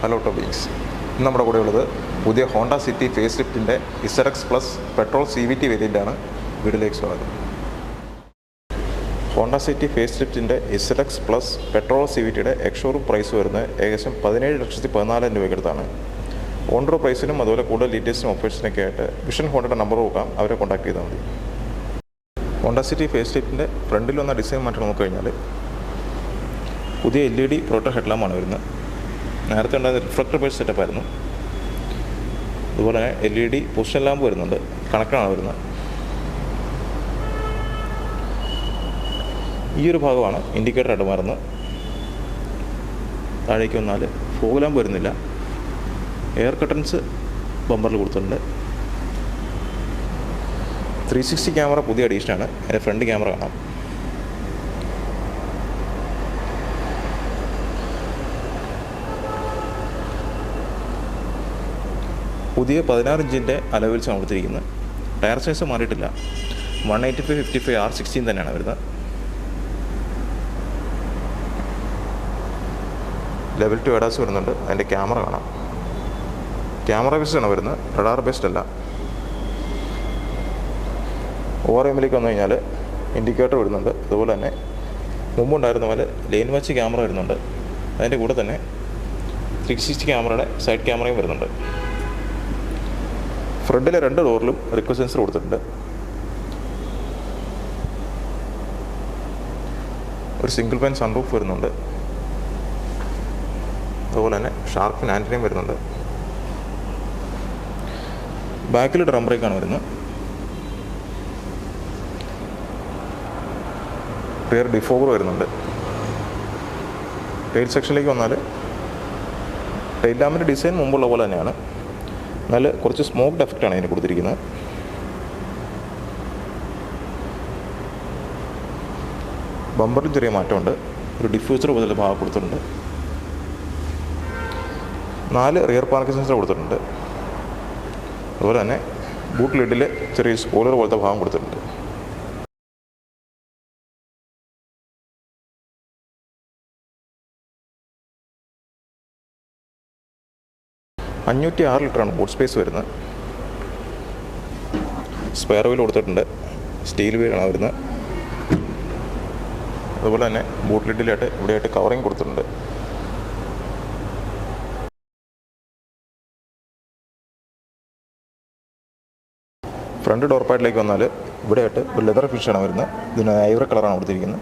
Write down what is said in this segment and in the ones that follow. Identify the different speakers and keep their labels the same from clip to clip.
Speaker 1: Hello ടോബീസ്. ഇന്ന് നമ്മുടെ കൂടെ ഉള്ളത് പുതിയ ഹോണ്ട സിറ്റി ഫേസ് ലിഫ്റ്റിൻ്റെ ZX പ്ലസ് പെട്രോൾ CVT വേരിയൻ്റാണ്. വീഡിയോയിലേക്ക് സ്വാഗതം. ഹോണ്ട സിറ്റി ഫേസ് ലിഫ്റ്റിൻ്റെ ZX പ്ലസ് പെട്രോൾ CVTയുടെ എക്സ്ഷോറൂം പ്രൈസ് വരുന്നത് ഏകദേശം 17,14,000 രൂപയ്ക്കടുത്താണ്. ഓൺ റോഡ് പ്രൈസിനും അതുപോലെ കൂടുതൽ ഡീറ്റെയിൽസിനും ഓഫേഴ്സിനൊക്കെ ആയിട്ട് വിഷൻ ഹോണ്ടയുടെ നമ്പർ നോക്കാം, അവരെ കോൺടാക്ട് ചെയ്താൽ മതി. ഹോണ്ട സിറ്റി ഫേസ് ലിഫ്റ്റിൻ്റെ ഫ്രണ്ടിൽ വന്ന ഡിസൈൻ മാറ്റം നോക്കിക്കഴിഞ്ഞാൽ പുതിയ LED പ്രൊട്ടക്ടർ ഹെഡ്ലാമ്പാണ് വരുന്നത്. നേരത്തെ ഉണ്ടായിരുന്ന റിഫ്ലക്ടർ ബേസ് സെറ്റപ്പ് ആയിരുന്നു. അതുപോലെ തന്നെ LED പൊസിഷൻ ലാമ്പ് വരുന്നുണ്ട്, കണക്റ്റാണ് വരുന്നത്. ഈ ഒരു ഭാഗമാണ് ഇൻഡിക്കേറ്റർ ആയിട്ട് മാറുന്നത്. താഴേക്ക് വന്നാൽ ഫോഗ് ലാമ്പ് വരുന്നില്ല. എയർ കട്ടൻസ് ബമ്പറിൽ കൊടുത്തിട്ടുണ്ട്. 360 ക്യാമറ പുതിയ അഡീഷനാണ്. അതിൻ്റെ ഫ്രണ്ട് ക്യാമറ കാണാം. പുതിയ 16 ഇഞ്ചിൻ്റെ അലോയിൽസാണ് കൊടുത്തിരിക്കുന്നത്. ടയർ സൈസ് മാറിയിട്ടില്ല. 185/55 R16 തന്നെയാണ് വരുന്നത്. ലെവൽ 2 ADAS വരുന്നുണ്ട്. അതിൻ്റെ ക്യാമറ കാണാം. ക്യാമറ ബേസ്ഡ് ആണ് വരുന്നത്, റഡാർ ബേസ്ഡ് അല്ല. ORMലേക്ക് വന്നു കഴിഞ്ഞാൽ ഇൻഡിക്കേറ്റർ വരുന്നുണ്ട്. അതുപോലെ തന്നെ മുമ്പുണ്ടായിരുന്ന പോലെ ലെയിൻ വാച്ച് ക്യാമറ വരുന്നുണ്ട്. അതിൻ്റെ കൂടെ തന്നെ 360 ക്യാമറയുടെ സൈഡ് ക്യാമറയും വരുന്നുണ്ട്. ഫ്രണ്ടിലെ 2 ഡോറിലും റിക്വസ്റ്റ് സെൻസർ കൊടുത്തിട്ടുണ്ട്. ഒരു സിംഗിൾ പാൻ സൺറൂഫ് വരുന്നുണ്ട്. അതുപോലെ തന്നെ ഷാർക്ക് ഫിൻ ആൻറ്റിനയും വരുന്നുണ്ട്. ബാക്കിൽ ഡ്രം ബ്രേക്കാണ് വരുന്നത്. റിയർ ഡിഫോഗർ വരുന്നുണ്ട്. ടെയിൽ സെക്ഷനിലേക്ക് വന്നാൽ ടെയിൽ ലാമ്പിൻ്റെ ഡിസൈൻ മുമ്പുള്ള പോലെ തന്നെയാണ്. എന്നാൽ കുറച്ച് സ്മോക്ഡ് എഫക്റ്റാണ് ഇതിന് കൊടുത്തിരിക്കുന്നത്. ബമ്പറിൽ ചെറിയ മാറ്റമുണ്ട്. ഒരു ഡിഫ്യൂസർ പോലത്തെ ഭാഗം കൊടുത്തിട്ടുണ്ട്. 4 റിയർ പാർക്കിംഗ് സെൻസർ കൊടുത്തിട്ടുണ്ട്. അതുപോലെ തന്നെ ബൂട്ട് ലിഡിൽ ചെറിയ സ്പോയിലർ പോലത്തെ ഭാഗം കൊടുത്തിട്ടുണ്ട്. $506 ലിറ്ററാണ് ബൂട്ട് സ്പേസ് വരുന്നത്. സ്പെയർ വീൽ കൊടുത്തിട്ടുണ്ട്. സ്റ്റീൽ വീലാണ് വരുന്നത്. അതുപോലെ തന്നെ ബൂട്ട് ലിഡിലായിട്ട് ഇവിടെയായിട്ട് കവറിങ് കൊടുത്തിട്ടുണ്ട്. ഫ്രണ്ട് ഡോർ പാഡിലേക്ക് വന്നാൽ ഇവിടെയായിട്ട് ഒരു ലെതർ ഫിനിഷാണ് വരുന്നത്. ഇതിന് ഐവറി കളറാണ് കൊടുത്തിരിക്കുന്നത്.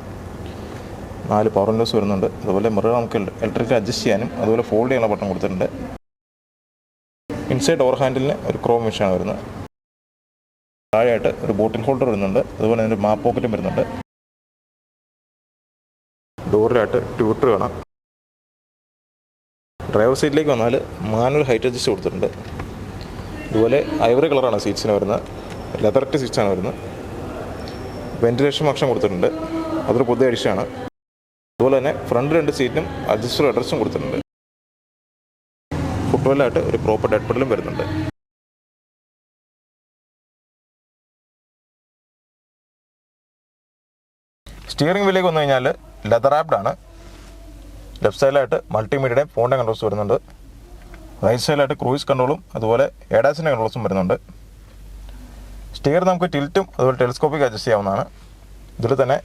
Speaker 1: 4 പവർ വിൻഡോസ് വരുന്നുണ്ട്. അതുപോലെ മിറർ നമുക്ക് ഇലക്ട്രിക്കൽ അഡ്ജസ്റ്റ് ചെയ്യാനും അതുപോലെ ഫോൾഡ് ചെയ്യാനുള്ള ബട്ടൺ കൊടുത്തിട്ടുണ്ട്. ഇൻസൈഡ് ഡോർ ഹാൻഡിലിന് ഒരു ക്രോം ഫിനിഷാണ് വരുന്നത്. താഴെയായിട്ട് ഒരു ബോട്ടിൽ ഹോൾഡർ വരുന്നുണ്ട്. അതുപോലെ തന്നെ ഒരു മാപ്പ് പോക്കറ്റും വരുന്നുണ്ട്. ഡോറിലായിട്ട് ട്യൂട്ടർ കാണാം. ഡ്രൈവർ സീറ്റിലേക്ക് വന്നാൽ മാനുവൽ ഹൈറ്റ് അഡ്ജസ്റ്റ് കൊടുത്തിട്ടുണ്ട്. അതുപോലെ ഐവറി കളറാണ് സീറ്റ്സിന് വരുന്നത്. ലെതറിറ്റ് സീറ്റ്സാണ് വരുന്നത്. വെൻറ്റിലേഷൻ ഫംഗ്ഷൻ കൊടുത്തിട്ടുണ്ട്. അതൊരു പുതിയ അഡീഷനാണ്. അതുപോലെ തന്നെ ഫ്രണ്ട് 2 സീറ്റിനും അഡ്ജസ്റ്റർ അഡ്രസ്സും കൊടുത്തിട്ടുണ്ട്. ഫുട്വെല്ലായിട്ട് ഒരു പ്രോപ്പർ ഡെഡ് പെഡലും വരുന്നുണ്ട്. സ്റ്റിയറിംഗ് വീലിലേക്ക് വന്നു കഴിഞ്ഞാൽ ലെതർ ആപ്ഡ് ആണ്. ലെഫ്റ്റ് സൈഡിലായിട്ട് മൾട്ടിമീഡിയയുടെയും ഫോണിൻ്റെ കൺട്രോൾസ് വരുന്നുണ്ട്. റൈറ്റ് സൈഡിലായിട്ട് ക്രൂയിസ് കൺട്രോളും അതുപോലെ ADASൻ്റെ കൺട്രോൾസും വരുന്നുണ്ട്. സ്റ്റിയർ നമുക്ക് ടിൽറ്റും അതുപോലെ ടെലിസ്കോപ്പിക് അഡ്ജസ്റ്റ് ചെയ്യാവുന്നതാണ്. ഇതിൽ തന്നെ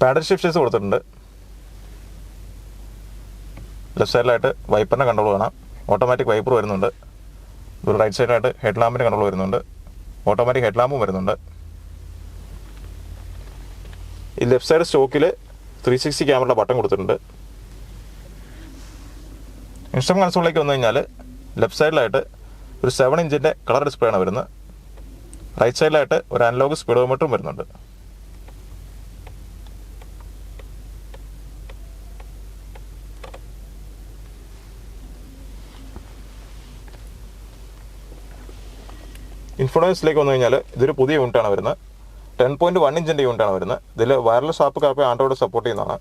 Speaker 1: പാഡൽ ഷിഫ്റ്റേഴ്സ് കൊടുത്തിട്ടുണ്ട്. ലെഫ്റ്റ് സൈഡിലായിട്ട് വൈപ്പറിൻ്റെ കൺട്രോൾ കാണാം. ഓട്ടോമാറ്റിക് വൈപ്പർ വരുന്നുണ്ട്. ഒരു റൈറ്റ് സൈഡിലായിട്ട് ഹെഡ് ലാമ്പിൻ്റെ കൺട്രോൾ വരുന്നുണ്ട്. ഓട്ടോമാറ്റിക് ഹെഡ് ലാമ്പും വരുന്നുണ്ട്. ഈ ലെഫ്റ്റ് സൈഡ് സ്റ്റോക്കിൽ 360 ക്യാമറയുടെ ബട്ടൺ കൊടുത്തിട്ടുണ്ട്. ഇൻസ്ട്രുമെന്റ് കൺസോളിലേക്ക് വന്നു കഴിഞ്ഞാൽ ലെഫ്റ്റ് സൈഡിലായിട്ട് ഒരു 7 ഇഞ്ചിൻ്റെ കളർ ഡിസ്പ്ലേ ആണ് വരുന്നത്. റൈറ്റ് സൈഡിലായിട്ട് ഒരു അനലോഗ് സ്പീഡോമീറ്ററും വരുന്നുണ്ട്. ഇൻഫോഡൻസിലേക്ക് വന്നു കഴിഞ്ഞാൽ ഇതൊരു പുതിയ യൂണിറ്റാണ് വരുന്നത്. 10.1 ഇഞ്ചിൻ്റെ യൂണിറ്റാണ് വരുന്നത്. ഇതിൽ വയർലെസ് ആപ്പ് കാപ്പ് ആൻഡ്രോയിഡ് സപ്പോർട്ട് ചെയ്യുന്നതാണ്.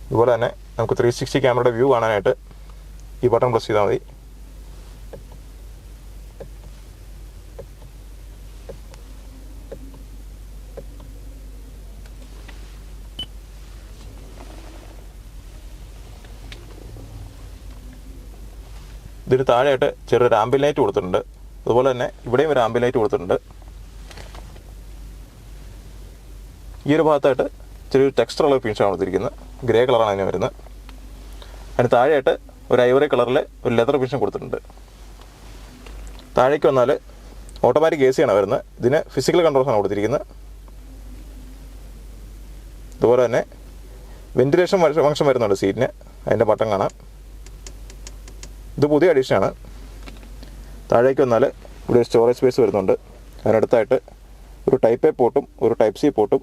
Speaker 1: അതുപോലെ തന്നെ നമുക്ക് 360 ക്യാമറയുടെ വ്യൂ കാണാനായിട്ട് ഈ ബട്ടൺ പ്രസ് ചെയ്താൽ മതി. ഇതിന് താഴെയായിട്ട് ചെറിയൊരു ആംബിയൻ ലൈറ്റ് കൊടുത്തിട്ടുണ്ട്. അതുപോലെ തന്നെ ഇവിടെയും ഒരു ആംബിയൻ ലൈറ്റ് കൊടുത്തിട്ടുണ്ട്. ഈ ഒരു ഭാഗത്തായിട്ട് ചെറിയൊരു ടെക്സ്ചറുള്ള ഫിനിഷാണ് കൊടുത്തിരിക്കുന്നത്. ഗ്രേ കളറാണ് അതിന് വരുന്നത്. അതിന് താഴെയായിട്ട് ഒരു ഐവറി കളറിൽ ഒരു ലെതർ ഫിനിഷും കൊടുത്തിട്ടുണ്ട്. താഴേക്ക് വന്നാൽ ഓട്ടോമാറ്റിക് AC ആണ് വരുന്നത്. ഇതിന് ഫിസിക്കൽ കൺട്രോൾസാണ് കൊടുത്തിരിക്കുന്നത്. അതുപോലെ തന്നെ വെന്റിലേഷൻ ഫംഗ്ഷൻ വരുന്നുണ്ട് സീറ്റിന്. അതിൻ്റെ ബട്ടൺ കാണാം. ഇത് പുതിയ അഡീഷനാണ്. താഴേക്ക് വന്നാൽ ഇവിടെ ഒരു സ്റ്റോറേജ് സ്പേസ് വരുന്നുണ്ട്. അതിനടുത്തായിട്ട് ഒരു ടൈപ്പ് എ പോർട്ടും ഒരു ടൈപ്പ് സി പോർട്ടും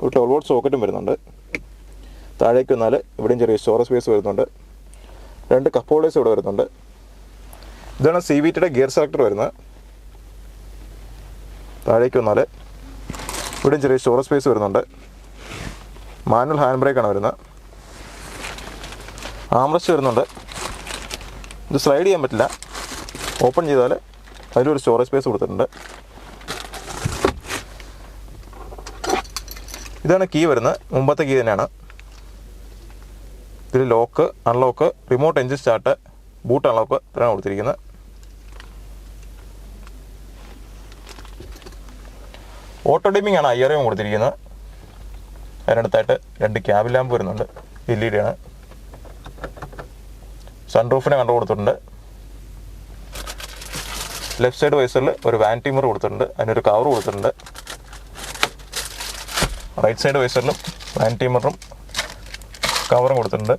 Speaker 1: ഒരു 12 വോൾട്ട് സോക്കറ്റും വരുന്നുണ്ട്. താഴേക്ക് വന്നാൽ ഇവിടെയും ചെറിയ സ്റ്റോറേജ് സ്പേസ് വരുന്നുണ്ട്. 2 കപ്പ് ഹോൾഡേഴ്സ് ഇവിടെ വരുന്നുണ്ട്. ഇതാണ് CVTയുടെ ഗിയർ സെലക്ടർ വരുന്നത്. താഴേക്ക് വന്നാൽ ഇവിടെയും ചെറിയ സ്റ്റോറേജ് സ്പേസ് വരുന്നുണ്ട്. മാനുവൽ ഹാൻഡ് ബ്രേക്കാണ് വരുന്നത്. ആംറസ്റ്റ് വരുന്നുണ്ട്. ഇത് സ്ലൈഡ് ചെയ്യാൻ പറ്റില്ല. ഓപ്പൺ ചെയ്താൽ അതിലൊരു സ്റ്റോറേജ് സ്പേസ് കൊടുത്തിട്ടുണ്ട്. ഇതാണ് കീ വരുന്നത്. മുമ്പത്തെ കീ തന്നെയാണ്. ഇതിൽ lock, unlock, remote engine start, boot unlock ഇത്രയാണ് കൊടുത്തിരിക്കുന്നത്. ഓട്ടോ ഡിമ്മിംഗ് ആണ് IRM കൊടുത്തിരിക്കുന്നത്. അതിനടുത്തായിട്ട് 2 ക്യാബിൻ ലാമ്പ് വരുന്നുണ്ട്. LED ആണ്. സൺറൂഫിനെ കണ്ടു കൊടുത്തിട്ടുണ്ട്. ലെഫ്റ്റ് സൈഡ് വൈസറിൽ ഒരു വാനിറ്റി മിറർ കൊടുത്തിട്ടുണ്ട്. അതിനൊരു കവർ കൊടുത്തിട്ടുണ്ട്. റൈറ്റ് സൈഡ് വൈസറിലും വാനിറ്റി മിററും കവറും കൊടുത്തിട്ടുണ്ട്.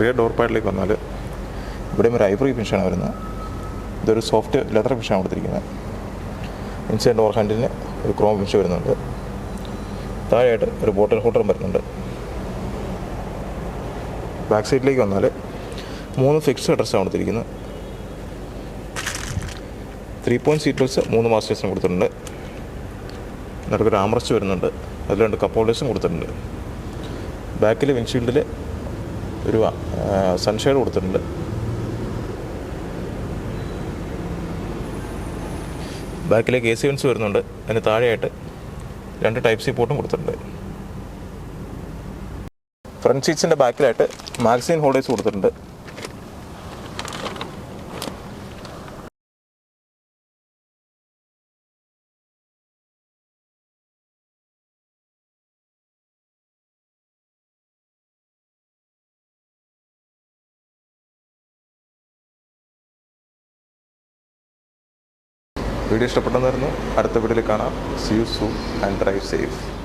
Speaker 1: റിയർ ഡോർ പാഡിലേക്ക് വന്നാൽ ഇവിടെയും ഒരു ഐവറി ഫിനിഷാണ് വരുന്നത്. ഇതൊരു സോഫ്റ്റ് ലെതർ ഫിനിഷാണ് കൊടുത്തിരിക്കുന്നത്. ഇൻസൈഡ് ഡോർ ഹാൻഡിലിന് ഒരു ക്രോം ഫിനിഷ് വരുന്നുണ്ട്. താഴെയായിട്ട് ഒരു ബോട്ടിൽ ഹോൾഡറും വരുന്നുണ്ട്. ബാക്ക് സൈഡിലേക്ക് വന്നാൽ 3 ഫിക്സ്ഡ് അഡ്രസ്സാണ് കൊടുത്തിരിക്കുന്നത്. 3 പോയിൻറ്റ് സീറ്റ് ബെൽറ്റ്സ് 3 മാസ്റ്റേഴ്സിനും കൊടുത്തിട്ടുണ്ട്. നടുക്കൊരു ആംറസ്റ്റ് വരുന്നുണ്ട്. അതിൽ 2 കപ്പ് ഹോൾഡേഴ്സും കൊടുത്തിട്ടുണ്ട്. ബാക്കിൽ വിൻഷീൽഡിൽ ഒരു സൺഷെയ്ഡ് കൊടുത്തിട്ടുണ്ട്. ബാക്കിലേക്ക് AC വെൻസ് വരുന്നുണ്ട്. അതിന് താഴെയായിട്ട് 2 ടൈപ്പ് സി പോർട്ടും കൊടുത്തിട്ടുണ്ട്. ഫ്രണ്ട് സീറ്റ്സിൻ്റെ ബാക്കിലായിട്ട് മാഗസിൻ ഹോൾഡേഴ്സ് കൊടുത്തിട്ടുണ്ട്. വീഡിയോ ഇഷ്ടപ്പെട്ടെന്നായിരുന്നു. അടുത്ത വീഡിയോയിൽ കാണാം. See you soon and drive safe.